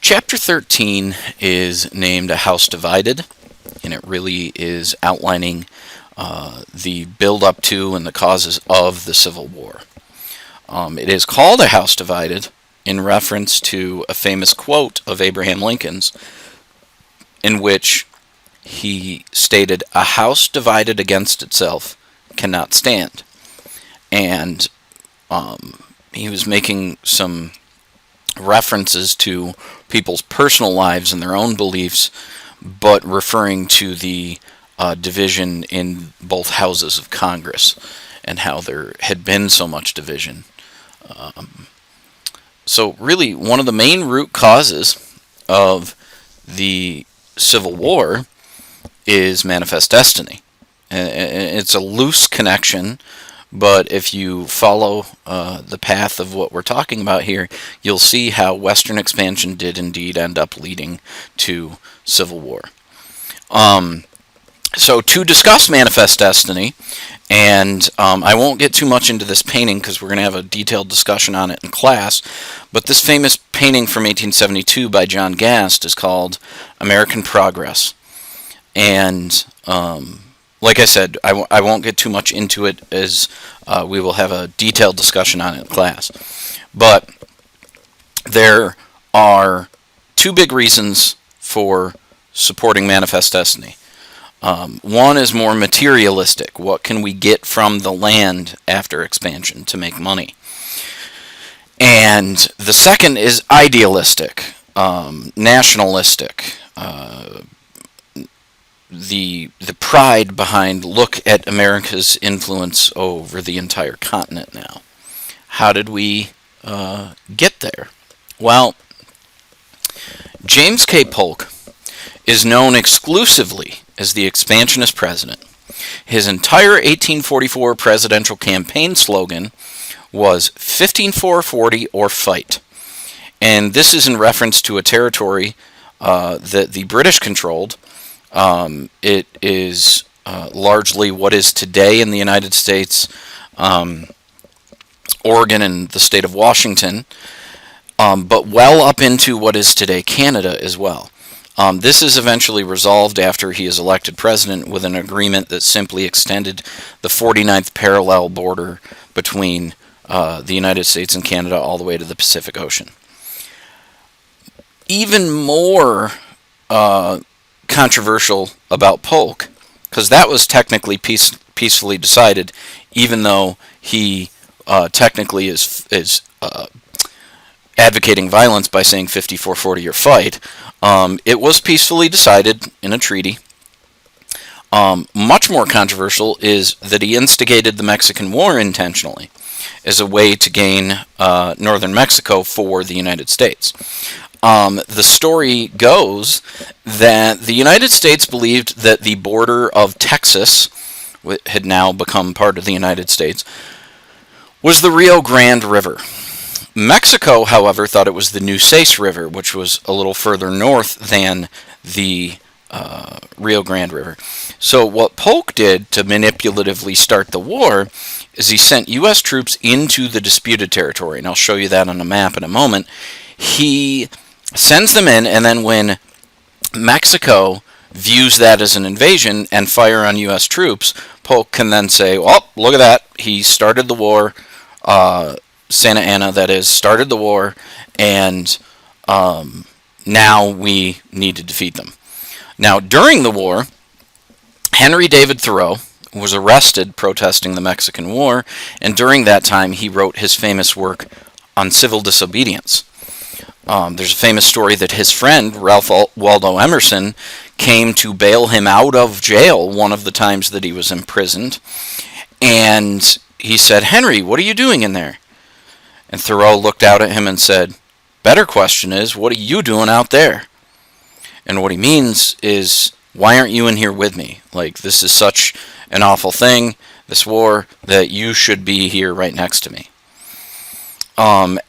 Chapter 13 is named A House Divided, and it really is outlining the build-up to and the causes of the Civil War. It is called A House Divided in reference to a famous quote of Abraham Lincoln's, in which he stated, "A house divided against itself cannot stand." And he was making some references to people's personal lives and their own beliefs, but referring to the division in both houses of Congress and how there had been so much division. So really, one of the main root causes of the Civil War is manifest destiny. It's a loose connection, but if you follow the path of what we're talking about here, you'll see how Western expansion did indeed end up leading to Civil War. So to discuss manifest destiny, and I won't get too much into this painting because we're going to have a detailed discussion on it in class, but this famous painting from 1872 by John Gast is called American Progress. And like I said, I won't get too much into it, as we will have a detailed discussion on it in class. But there are two big reasons for supporting manifest destiny. One is more materialistic. What can we get from the land after expansion to make money? And the second is idealistic, nationalistic. The pride behind, look at America's influence over the entire continent now. How did we get there? Well, James K. Polk is known exclusively as the expansionist president. His entire 1844 presidential campaign slogan was 15-4-40 or fight. And this is in reference to a territory that the British controlled. It is largely what is today in the United States, Oregon and the state of Washington, but well up into what is today Canada as well. This is eventually resolved after he is elected president with an agreement that simply extended the 49th parallel border between the United States and Canada all the way to the Pacific Ocean. Even more controversial about Polk, because that was technically peacefully decided, even though he technically is advocating violence by saying 54-40 or fight. It was peacefully decided in a treaty. Much more controversial is that he instigated the Mexican War intentionally as a way to gain northern Mexico for the United States. The story goes that the United States believed that the border of Texas, which had now become part of the United States, was the Rio Grande River. Mexico, however, thought it was the Nueces River, which was a little further north than the Rio Grande River. So what Polk did to manipulatively start the war is he sent U.S. troops into the disputed territory, and I'll show you that on a map in a moment. He sends them in, and then when Mexico views that as an invasion and fire on U.S. troops, Polk can then say, well, look at that, he started the war, Santa Anna, that is, started the war, and now we need to defeat them. Now, during the war, Henry David Thoreau was arrested protesting the Mexican War, and during that time he wrote his famous work on civil disobedience. There's a famous story that his friend, Ralph Waldo Emerson, came to bail him out of jail one of the times that he was imprisoned, and he said, "Henry, what are you doing in there?" And Thoreau looked out at him and said, "Better question is, what are you doing out there?" And what he means is, why aren't you in here with me? Like, this is such an awful thing, this war, that you should be here right next to me.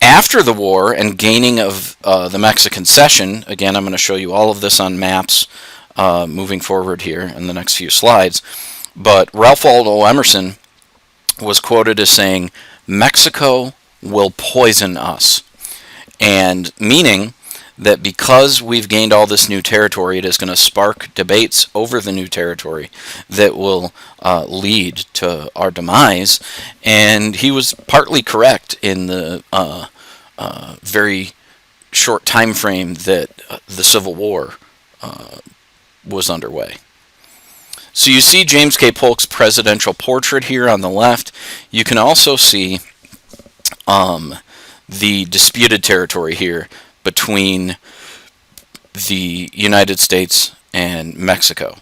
After the war and gaining of the Mexican cession, again, I'm going to show you all of this on maps moving forward here in the next few slides, but Ralph Waldo Emerson was quoted as saying, "Mexico will poison us," and meaning that because we've gained all this new territory, it is going to spark debates over the new territory that will lead to our demise. And he was partly correct in the very short time frame that the Civil War was underway. So you see James K. Polk's presidential portrait here on the left. You can also see the disputed territory here between the United States and Mexico.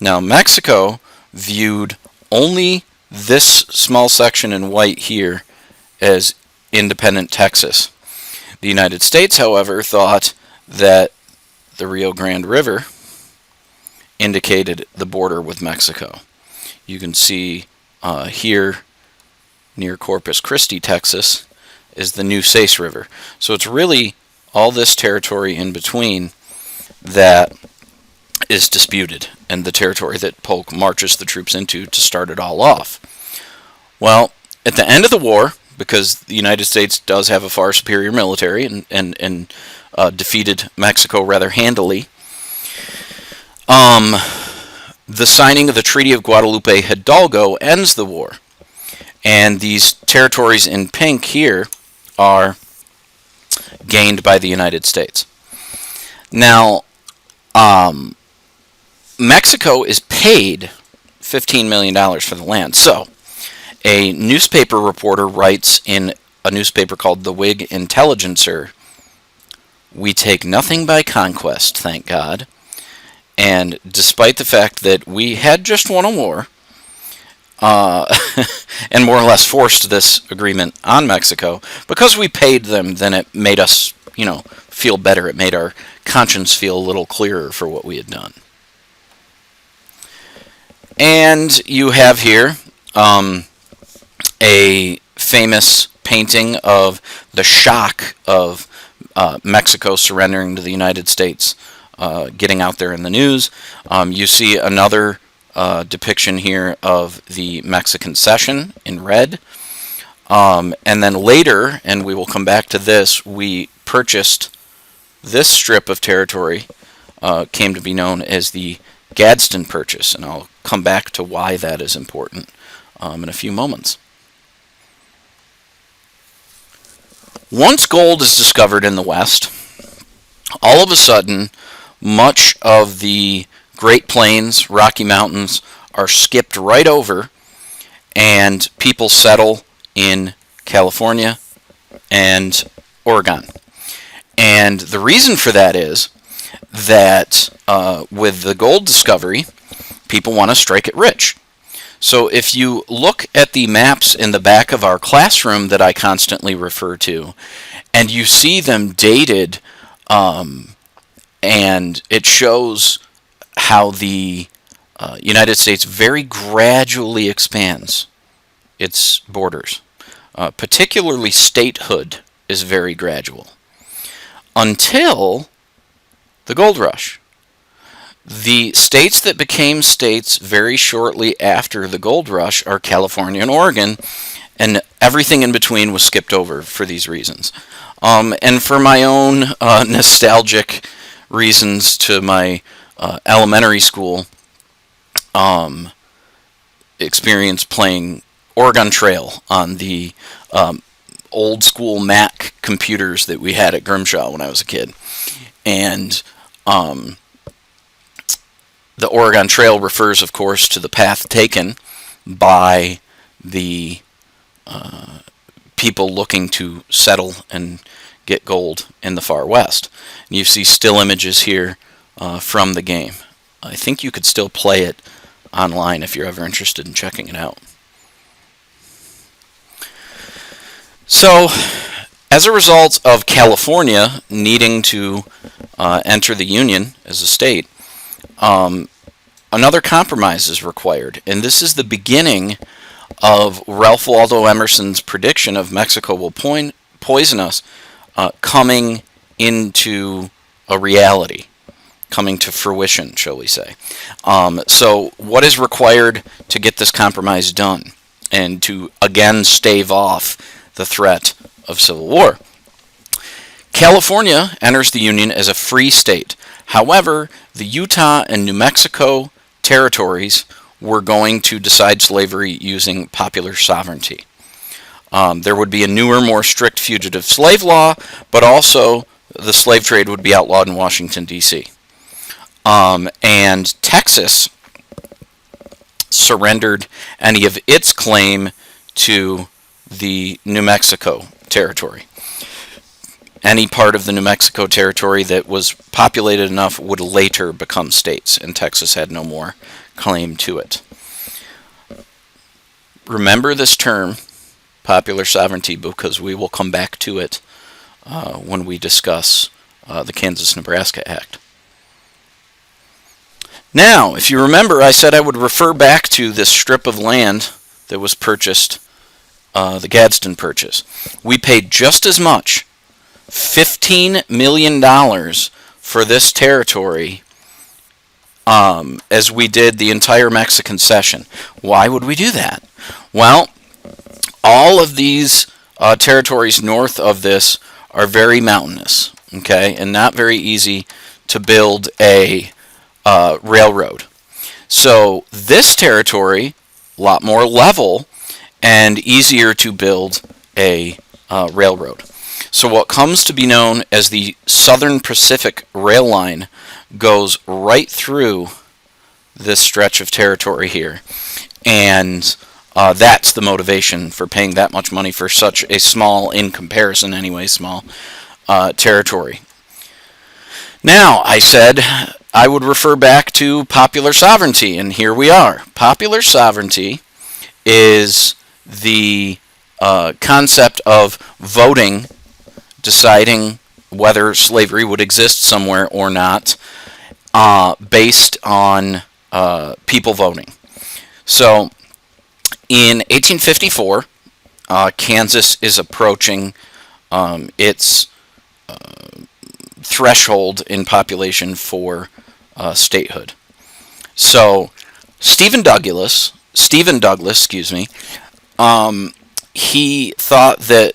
Now, Mexico viewed only this small section in white here as independent Texas. The United States, however, thought that the Rio Grande River indicated the border with Mexico. You can see here near Corpus Christi, Texas, is the New Sace River. So it's really all this territory in between that is disputed, and the territory that Polk marches the troops into to start it all off. Well, at the end of the war, because the United States does have a far superior military and defeated Mexico rather handily, the signing of the Treaty of Guadalupe Hidalgo ends the war. And these territories in pink here are gained by the United States. Now, Mexico is paid $15 million for the land. So, a newspaper reporter writes in a newspaper called The Whig Intelligencer, "We take nothing by conquest, thank God." And despite the fact that we had just won a war, and more or less forced this agreement on Mexico, because we paid them, then it made us, feel better. It made our conscience feel a little clearer for what we had done. And you have here a famous painting of the shock of Mexico surrendering to the United States, getting out there in the news. You see another depiction here of the Mexican cession in red. And then later, and we will come back to this, we purchased this strip of territory, came to be known as the Gadsden Purchase, and I'll come back to why that is important in a few moments. Once gold is discovered in the West, all of a sudden, much of the Great Plains, Rocky Mountains are skipped right over, and people settle in California and Oregon. And the reason for that is that with the gold discovery, people want to strike it rich. So if you look at the maps in the back of our classroom that I constantly refer to, and you see them dated, and it shows how the United States very gradually expands its borders. Particularly statehood is very gradual. Until the gold rush. The states that became states very shortly after the gold rush are California and Oregon, and everything in between was skipped over for these reasons. And for my own nostalgic reasons to my elementary school experience playing Oregon Trail on the old school Mac computers that we had at Grimshaw when I was a kid. And the Oregon Trail refers, of course, to the path taken by the people looking to settle and get gold in the far west. And you see still images here from the game. I think you could still play it online if you're ever interested in checking it out. So, as a result of California needing to enter the Union as a state, another compromise is required. And this is the beginning of Ralph Waldo Emerson's prediction of Mexico will poison us coming into a reality, coming to fruition, shall we say. So what is required to get this compromise done and to again stave off the threat of civil war? California enters the Union as a free state. However, the Utah and New Mexico territories were going to decide slavery using popular sovereignty. There would be a newer, more strict fugitive slave law, but also the slave trade would be outlawed in Washington, D.C. And Texas surrendered any of its claim to the New Mexico territory. Any part of the New Mexico territory that was populated enough would later become states, and Texas had no more claim to it. Remember this term, popular sovereignty, because we will come back to it when we discuss the Kansas-Nebraska Act. Now, if you remember, I said I would refer back to this strip of land that was purchased, the Gadsden Purchase. We paid just as much, $15 million for this territory as we did the entire Mexican cession. Why would we do that? Well, all of these territories north of this are very mountainous, okay, and not very easy to build a railroad. So this territory, a lot more level and easier to build a railroad. So what comes to be known as the Southern Pacific Rail Line goes right through this stretch of territory here. And that's the motivation for paying that much money for such a small, in comparison anyway, small territory. Now, I said I would refer back to popular sovereignty, and here we are. Popular sovereignty is the concept of voting, deciding whether slavery would exist somewhere or not, based on people voting. So, in 1854, Kansas is approaching its threshold in population for statehood. So, Stephen Douglas, he thought that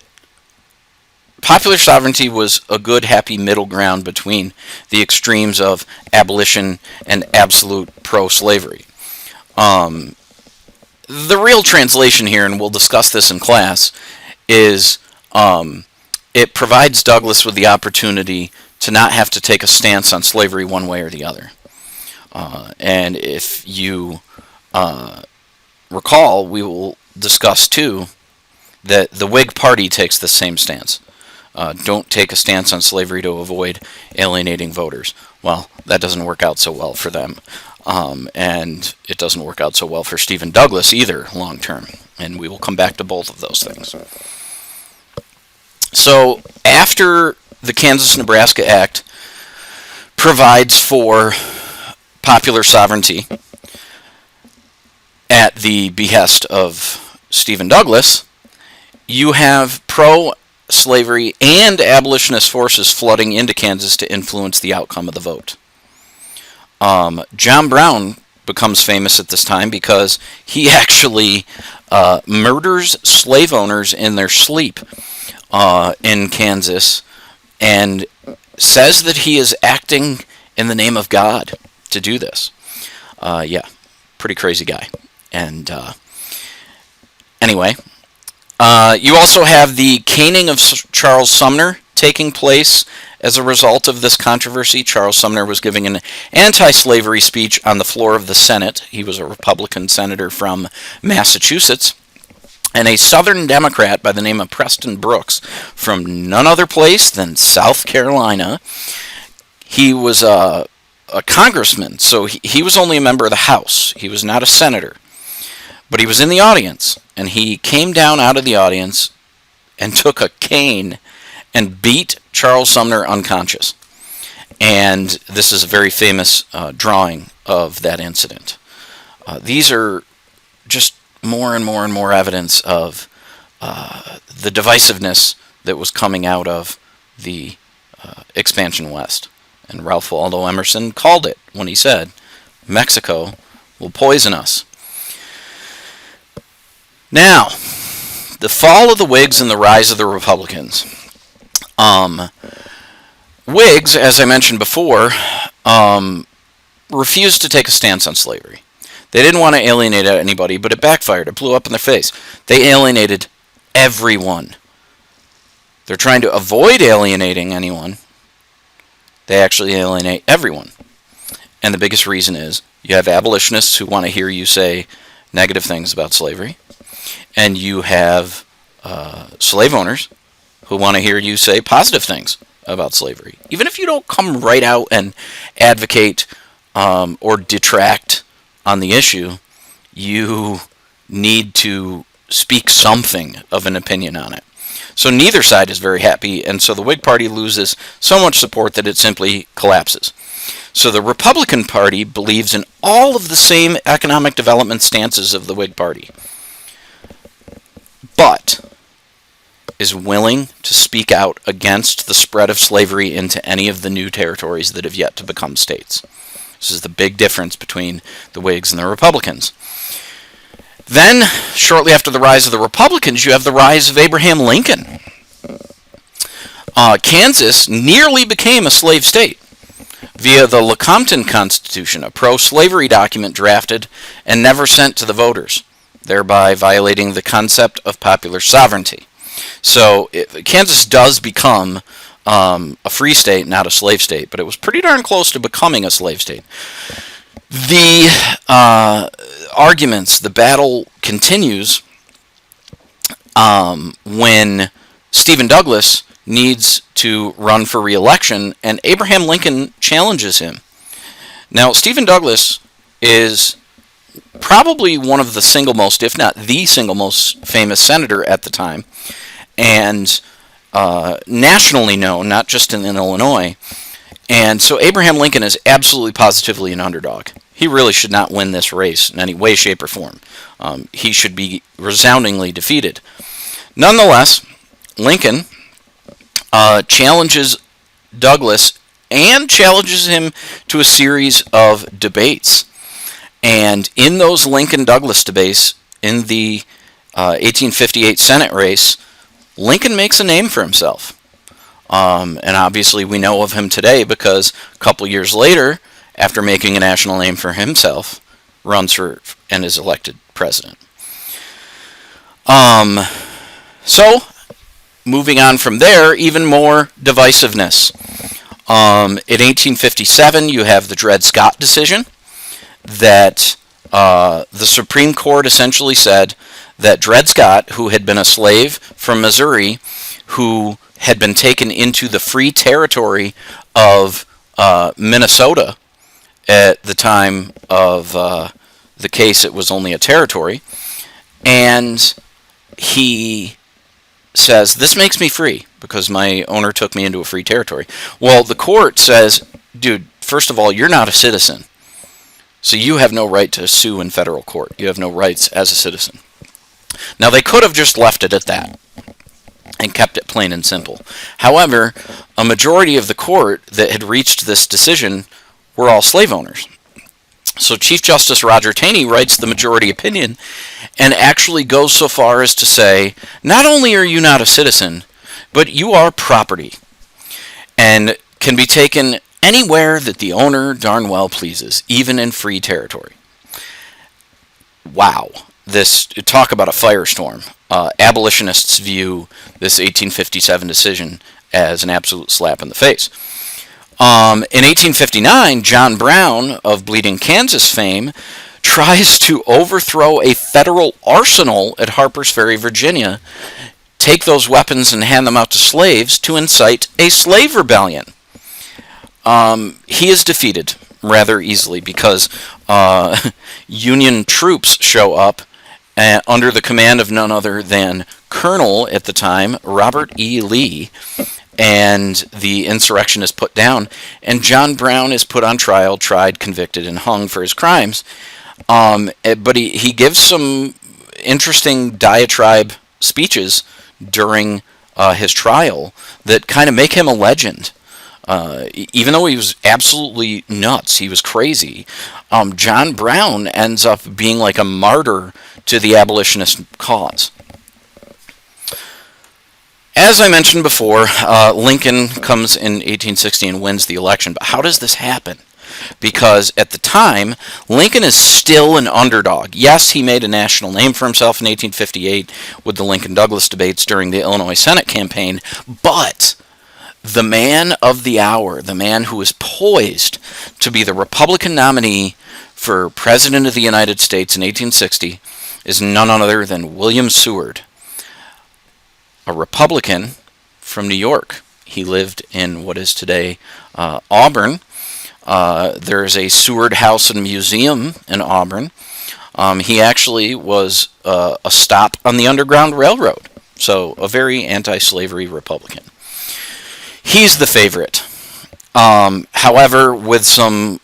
popular sovereignty was a good, happy middle ground between the extremes of abolition and absolute pro-slavery. The real translation here, and we'll discuss this in class, is it provides Douglas with the opportunity to not have to take a stance on slavery one way or the other. And if you recall, we will discuss too that the Whig Party takes the same stance. Don't take a stance on slavery to avoid alienating voters. Well, that doesn't work out so well for them. And it doesn't work out so well for Stephen Douglas either, long term. And we will come back to both of those things. So, after the Kansas-Nebraska Act provides for popular sovereignty at the behest of Stephen Douglas, you have pro-slavery and abolitionist forces flooding into Kansas to influence the outcome of the vote. John Brown becomes famous at this time because he actually murders slave owners in their sleep in Kansas and says that he is acting in the name of God to do this. Yeah, pretty crazy guy. And anyway, you also have the caning of Charles Sumner taking place as a result of this controversy. Charles Sumner was giving an anti-slavery speech on the floor of the Senate. He was a Republican senator from Massachusetts. And a Southern Democrat by the name of Preston Brooks from none other place than South Carolina. He was a congressman, so he was only a member of the House. He was not a senator. But he was in the audience, and he came down out of the audience and took a cane and beat Charles Sumner unconscious. And this is a very famous drawing of that incident. These are just more and more and more evidence of the divisiveness that was coming out of the expansion west. And Ralph Waldo Emerson called it when he said, "Mexico will poison us." Now, the fall of the Whigs and the rise of the Republicans. Whigs, as I mentioned before, refused to take a stance on slavery. They didn't want to alienate anybody, but it backfired. It blew up in their face. They alienated everyone. They're trying to avoid alienating anyone. They actually alienate everyone. And the biggest reason is you have abolitionists who want to hear you say negative things about slavery, and you have slave owners who want to hear you say positive things about slavery. Even if you don't come right out and advocate or detract on the issue, you need to speak something of an opinion on it. So neither side is very happy, and so the Whig Party loses so much support that it simply collapses. So the Republican Party believes in all of the same economic development stances of the Whig Party, but is willing to speak out against the spread of slavery into any of the new territories that have yet to become states. This is the big difference between the Whigs and the Republicans. Then, shortly after the rise of the Republicans, you have the rise of Abraham Lincoln. Kansas nearly became a slave state via the Lecompton Constitution, a pro-slavery document drafted and never sent to the voters, thereby violating the concept of popular sovereignty. So Kansas does become a free state, not a slave state, but it was pretty darn close to becoming a slave state. The arguments, the battle continues when Stephen Douglas needs to run for re-election, and Abraham Lincoln challenges him. Now, Stephen Douglas is probably one of the single most, if not the single most famous senator at the time, and nationally known, not just in Illinois. And so Abraham Lincoln is absolutely positively an underdog. He really should not win this race in any way, shape, or form. He should be resoundingly defeated. Nonetheless, Lincoln challenges Douglas and challenges him to a series of debates. And in those Lincoln-Douglas debates, in the 1858 Senate race, Lincoln makes a name for himself. And obviously we know of him today because a couple years later, after making a national name for himself, runs for and is elected president. So, moving on from there, even more divisiveness. In 1857, you have the Dred Scott decision that the Supreme Court essentially said that Dred Scott, who had been a slave from Missouri, who had been taken into the free territory of Minnesota at the time of the case, it was only a territory, and he says, this makes me free because my owner took me into a free territory. Well, the court says, dude, first of all, you're not a citizen, so you have no right to sue in federal court. You have no rights as a citizen. Now, they could have just left it at that and kept it plain and simple. However, a majority of the court that had reached this decision were all slave owners. So Chief Justice Roger Taney writes the majority opinion and actually goes so far as to say, not only are you not a citizen, but you are property and can be taken anywhere that the owner darn well pleases, even in free territory. Wow. Talk about a firestorm. Abolitionists view this 1857 decision as an absolute slap in the face. In 1859, John Brown of Bleeding Kansas fame tries to overthrow a federal arsenal at Harper's Ferry, Virginia, take those weapons and hand them out to slaves to incite a slave rebellion. He is defeated rather easily because Union troops show up under the command of none other than Colonel, at the time, Robert E. Lee, and the insurrection is put down, and John Brown is put on trial, tried, convicted, and hung for his crimes. But he gives some interesting diatribe speeches during his trial that kind of make him a legend. Even though he was absolutely nuts, he was crazy, John Brown ends up being like a martyr to the abolitionist cause. As I mentioned before, Lincoln comes in 1860 and wins the election. But how does this happen? Because at the time, Lincoln is still an underdog. Yes, he made a national name for himself in 1858 with the Lincoln-Douglas debates during the Illinois Senate campaign, but the man of the hour, the man who is poised to be the Republican nominee for President of the United States in 1860 is none other than William Seward, a Republican from New York. He lived in what is today Auburn. There's a Seward House and Museum in Auburn. He actually was a stop on the Underground Railroad, so a very anti-slavery Republican. He's the favorite. However, with some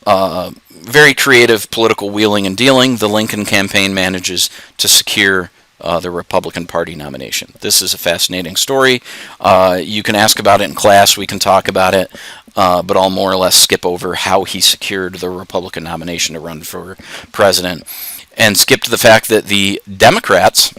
very creative political wheeling and dealing, the Lincoln campaign manages to secure the Republican Party nomination. This is a fascinating story. You can ask about it in class. We can talk about it. But I'll more or less skip over how he secured the Republican nomination to run for president and skip to the fact that the Democrats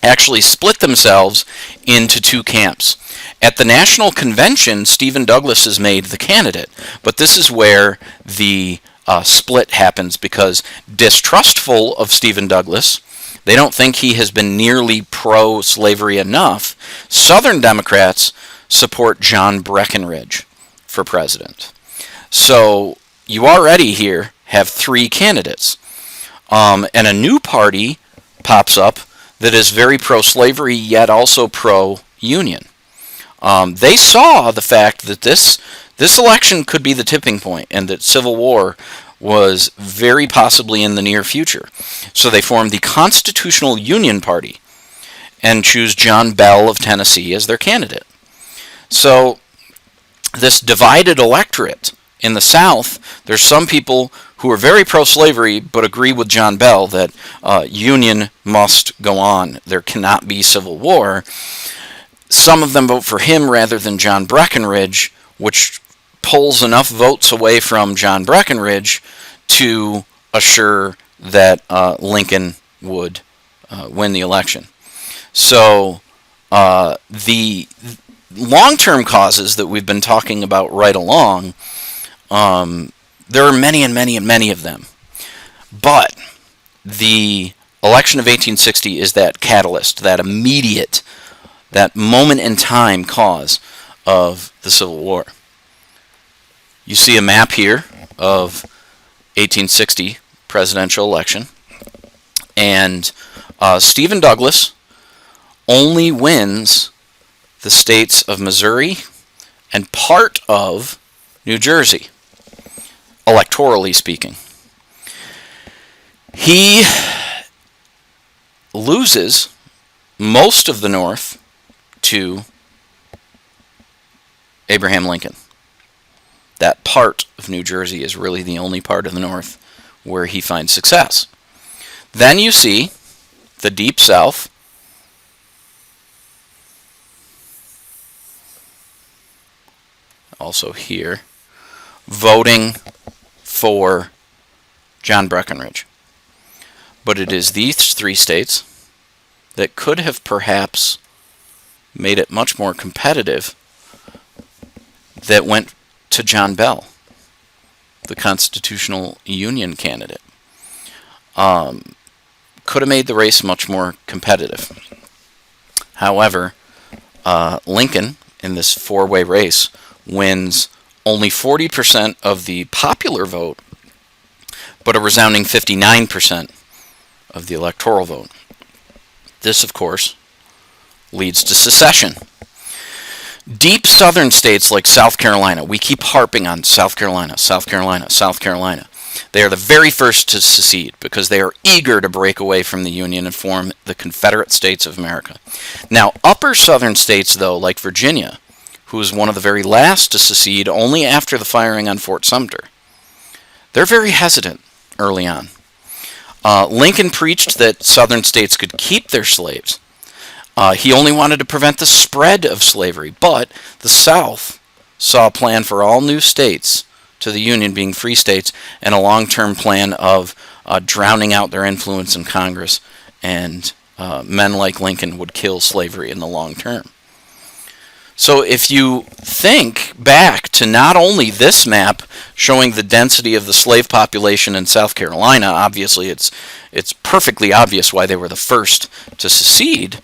actually split themselves into two camps. At the National Convention, Stephen Douglas is made the candidate, but this is where the split happens because distrustful of Stephen Douglas, they don't think he has been nearly pro-slavery enough, Southern Democrats support John Breckinridge for president. So you already here have three candidates. And a new party pops up that is very pro-slavery yet also pro-union. They saw the fact that this election could be the tipping point and that civil war was very possibly in the near future. So they formed the Constitutional Union Party and choose John Bell of Tennessee as their candidate. So this divided electorate in the South, there's some people who are very pro-slavery but agree with John Bell that union must go on. There cannot be civil war. Some of them vote for him rather than John Breckinridge, which pulls enough votes away from John Breckinridge to assure that Lincoln would win the election. So the long-term causes that we've been talking about right along, there are many and many and many of them. But the election of 1860 is that catalyst, that immediate, that moment in time cause of the Civil War. You see a map here of 1860 presidential election, and Stephen Douglas only wins the states of Missouri and part of New Jersey, electorally speaking. He loses most of the North to Abraham Lincoln. That part of New Jersey is really the only part of the North where he finds success. Then you see the Deep South, also here, voting for John Breckinridge. But it is these three states that could have perhaps made it much more competitive that went to John Bell, the Constitutional Union candidate. Could have made the race much more competitive. However, Lincoln, in this four-way race, wins only 40% of the popular vote, but a resounding 59% of the electoral vote. This, of course, leads to secession. Deep southern states like South Carolina, we keep harping on South Carolina, South Carolina, South Carolina. They are the very first to secede because they are eager to break away from the Union and form the Confederate States of America. Now, upper southern states, though, like Virginia, who was one of the very last to secede only after the firing on Fort Sumter, they're very hesitant early on. Lincoln preached that southern states could keep their slaves. He only wanted to prevent the spread of slavery, but the South saw a plan for all new states to the Union being free states and a long-term plan of drowning out their influence in Congress, and men like Lincoln would kill slavery in the long term. So if you think back to not only this map showing the density of the slave population in South Carolina, obviously it's perfectly obvious why they were the first to secede,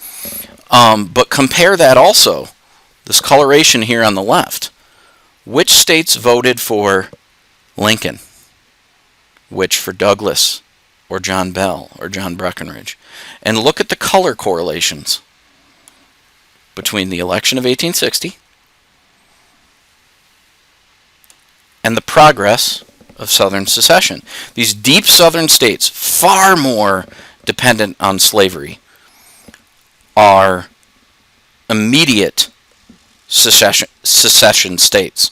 but compare that also, this coloration here on the left. Which states voted for Lincoln? Which for Douglas or John Bell or John Breckinridge? And look at the color correlations between the election of 1860 and the progress of Southern secession. These deep Southern states, far more dependent on slavery, are immediate secession states.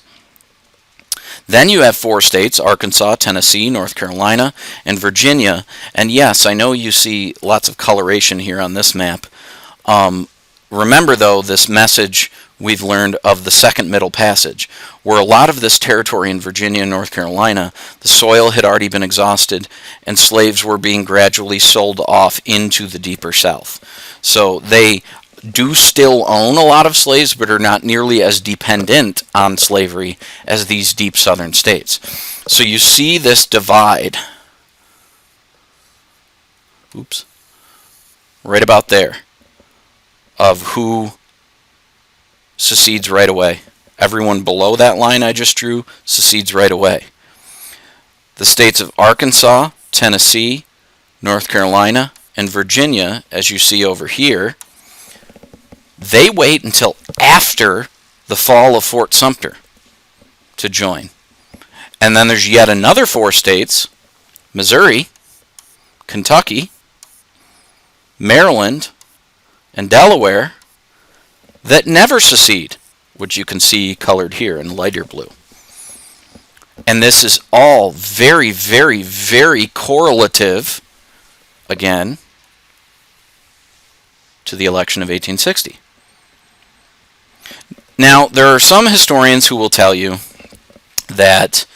Then you have 4 states, Arkansas, Tennessee, North Carolina, and Virginia. And yes, I know you see lots of coloration here on this map. Remember, though, this message we've learned of the Second Middle Passage, where a lot of this territory in Virginia and North Carolina, the soil had already been exhausted, and slaves were being gradually sold off into the deeper South. So they do still own a lot of slaves, but are not nearly as dependent on slavery as these deep Southern states. So you see this divide. Oops. Right about there. Of who secedes right away. Everyone below that line I just drew secedes right away. The states of Arkansas, Tennessee, North Carolina, and Virginia, as you see over here, they wait until after the fall of Fort Sumter to join. And then there's yet another 4 states, Missouri, Kentucky, Maryland, and Delaware, that never secede, which you can see colored here in lighter blue. And this is all very, very, very correlative, again, to the election of 1860. Now, there are some historians who will tell you that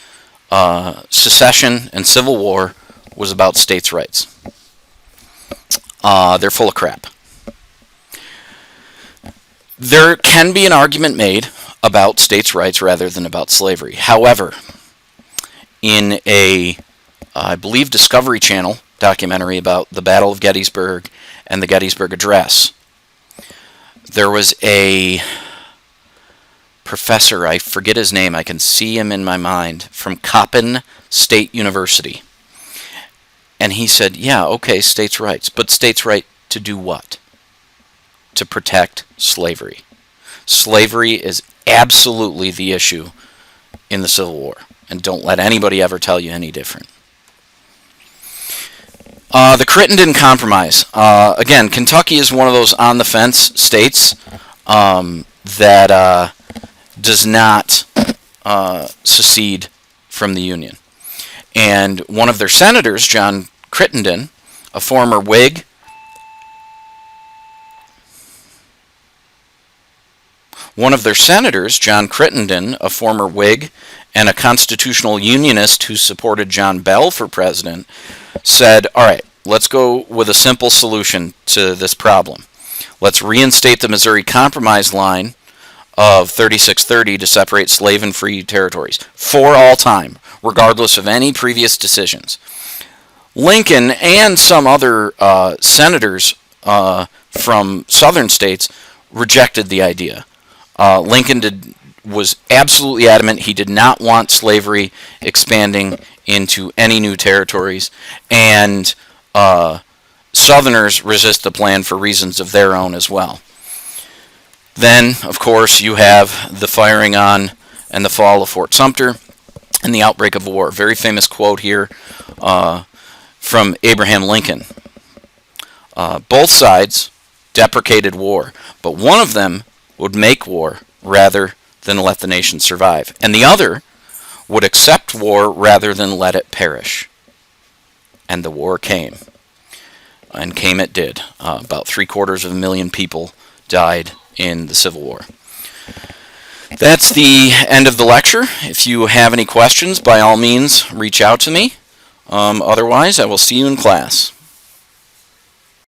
secession and Civil War was about states' rights. They're full of crap. There can be an argument made about states' rights rather than about slavery. However, in a, I believe, Discovery Channel documentary about the Battle of Gettysburg and the Gettysburg Address, there was a professor, I forget his name, I can see him in my mind, from Coppin State University. And he said, yeah, okay, states' rights, but states' right to do what? To protect slavery. Slavery is absolutely the issue in the Civil War, and don't let anybody ever tell you any different. The Crittenden Compromise. Again, Kentucky is one of those on-the-fence states that does not secede from the Union. And one of their senators, John Crittenden, a former Whig, and a constitutional unionist who supported John Bell for president, said, all right, let's go with a simple solution to this problem. Let's reinstate the Missouri Compromise line of 3630 to separate slave and free territories for all time, regardless of any previous decisions. Lincoln and some other senators from southern states rejected the idea. Lincoln was absolutely adamant he did not want slavery expanding into any new territories, and Southerners resist the plan for reasons of their own as well. Then, of course, you have the firing on and the fall of Fort Sumter and the outbreak of war. Very famous quote here from Abraham Lincoln. Both sides deprecated war, but one of them would make war rather than let the nation survive, and the other would accept war rather than let it perish. And the war came. And came it did. About 750,000 people died in the Civil War. That's the end of the lecture. If you have any questions, by all means, reach out to me. Otherwise, I will see you in class.